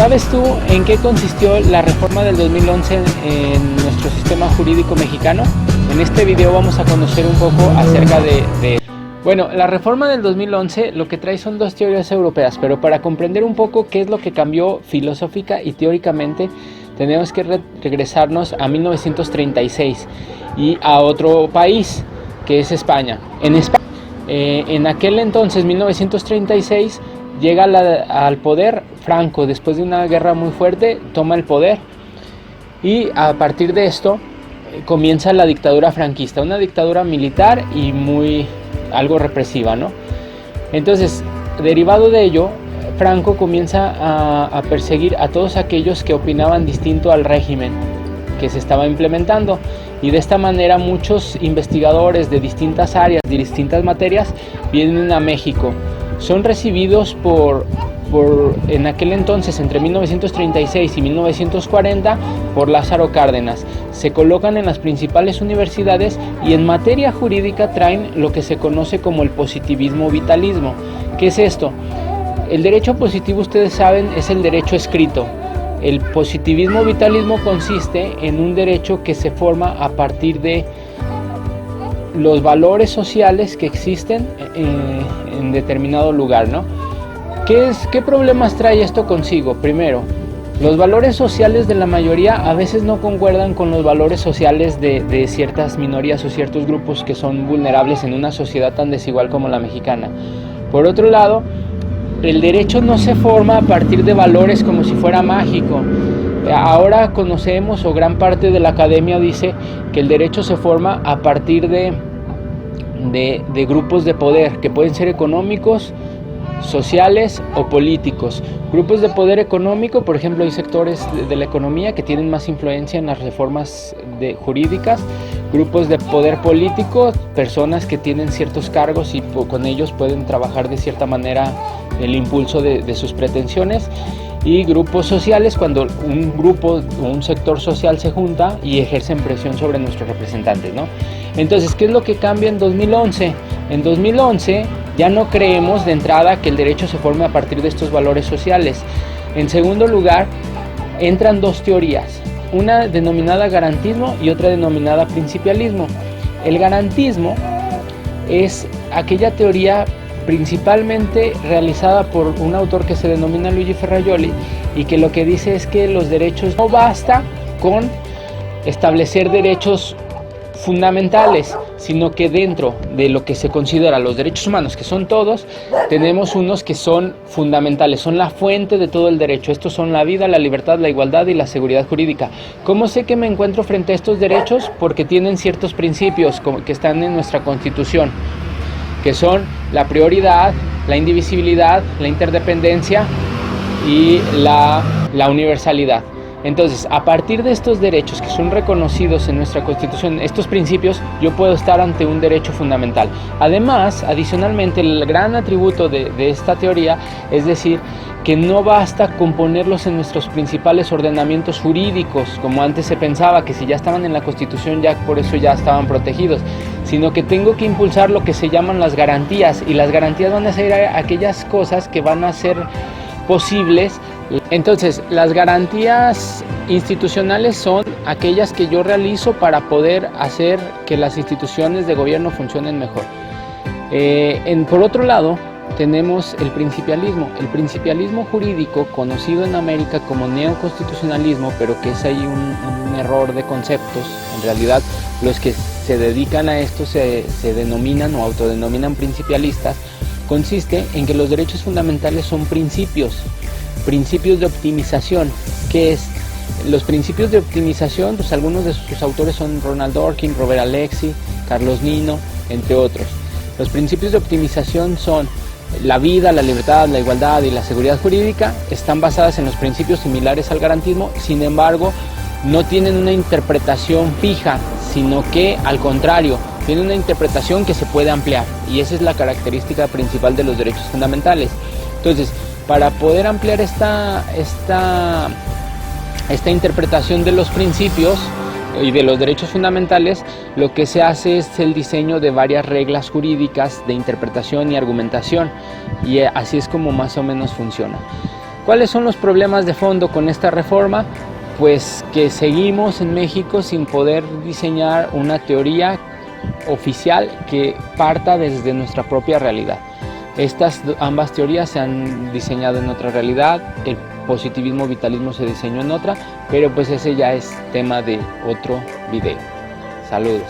¿Sabes tú en qué consistió la reforma del 2011 en nuestro sistema jurídico mexicano? En este video vamos a conocer un poco acerca de... Bueno, la reforma del 2011 lo que trae son dos teorías europeas, pero para comprender un poco qué es lo que cambió filosófica y teóricamente, tenemos que regresarnos a 1936 y a otro país, que es España. En aquel entonces, 1936, llega al poder Franco, después de una guerra muy fuerte, toma el poder y a partir de esto comienza la dictadura franquista, una dictadura militar y algo represiva, ¿no? Entonces, derivado de ello, Franco comienza a perseguir a todos aquellos que opinaban distinto al régimen que se estaba implementando, y de esta manera muchos investigadores de distintas áreas, de distintas materias, vienen a México. Son recibidos en aquel entonces, entre 1936 y 1940, por Lázaro Cárdenas. Se colocan en las principales universidades y en materia jurídica traen lo que se conoce como el positivismo vitalismo. ¿Qué es esto? El derecho positivo, ustedes saben, es el derecho escrito. El positivismo vitalismo consiste en un derecho que se forma a partir de los valores sociales que existen en determinado lugar, ¿no? ¿Qué problemas trae esto consigo? Primero, los valores sociales de la mayoría a veces no concuerdan con los valores sociales de ciertas minorías o ciertos grupos que son vulnerables en una sociedad tan desigual como la mexicana. Por otro lado, el derecho no se forma a partir de valores como si fuera mágico. Ahora conocemos, o gran parte de la academia dice, que el derecho se forma a partir de grupos de poder, que pueden ser económicos, sociales o políticos. Grupos de poder económico, por ejemplo, hay sectores de la economía que tienen más influencia en las reformas jurídicas. Grupos de poder político, personas que tienen ciertos cargos y con ellos pueden trabajar de cierta manera el impulso de sus pretensiones. Y grupos sociales, cuando un grupo o un sector social se junta y ejercen presión sobre nuestros representantes, ¿no? Entonces, ¿qué es lo que cambia en 2011? En 2011 ya no creemos de entrada que el derecho se forme a partir de estos valores sociales. En segundo lugar, entran dos teorías, una denominada garantismo y otra denominada principialismo. El garantismo es aquella teoría principalmente realizada por un autor que se denomina Luigi Ferrajoli, y que lo que dice es que los derechos no basta con establecer derechos fundamentales, sino que dentro de lo que se considera los derechos humanos, que son todos, tenemos unos que son fundamentales, son la fuente de todo el derecho. Estos son la vida, la libertad, la igualdad y la seguridad jurídica. ¿Cómo sé que me encuentro frente a estos derechos? Porque tienen ciertos principios que están en nuestra Constitución, que son la prioridad, la indivisibilidad, la interdependencia y la universalidad. Entonces, a partir de estos derechos que son reconocidos en nuestra Constitución, estos principios, yo puedo estar ante un derecho fundamental. Además, adicionalmente, el gran atributo de esta teoría es decir que no basta con ponerlos en nuestros principales ordenamientos jurídicos, como antes se pensaba, que si ya estaban en la Constitución ya por eso ya estaban protegidos, sino que tengo que impulsar lo que se llaman las garantías, y las garantías van a ser aquellas cosas que van a ser posibles. Entonces, las garantías institucionales son aquellas que yo realizo para poder hacer que las instituciones de gobierno funcionen mejor. Por otro lado, tenemos el principialismo. El principialismo jurídico, conocido en América como neoconstitucionalismo, pero que es ahí un error de conceptos. En realidad, los que se dedican a esto se denominan o autodenominan principialistas. Consiste en que los derechos fundamentales son principios de optimización. ¿Qué es? Los principios de optimización, pues algunos de sus autores son Ronald Dworkin, Robert Alexy, Carlos Nino, entre otros. Los principios de optimización son la vida, la libertad, la igualdad y la seguridad jurídica. Están basadas en los principios similares al garantismo, sin embargo, no tienen una interpretación fija, sino que al contrario, tienen una interpretación que se puede ampliar, y esa es la característica principal de los derechos fundamentales. Entonces, para poder ampliar esta interpretación de los principios y de los derechos fundamentales, lo que se hace es el diseño de varias reglas jurídicas de interpretación y argumentación, y así es como más o menos funciona. ¿Cuáles son los problemas de fondo con esta reforma? Pues que seguimos en México sin poder diseñar una teoría oficial que parta desde nuestra propia realidad. Ambas teorías se han diseñado en otra realidad, el positivismo vitalismo se diseñó en otra, pero pues ese ya es tema de otro video. Saludos.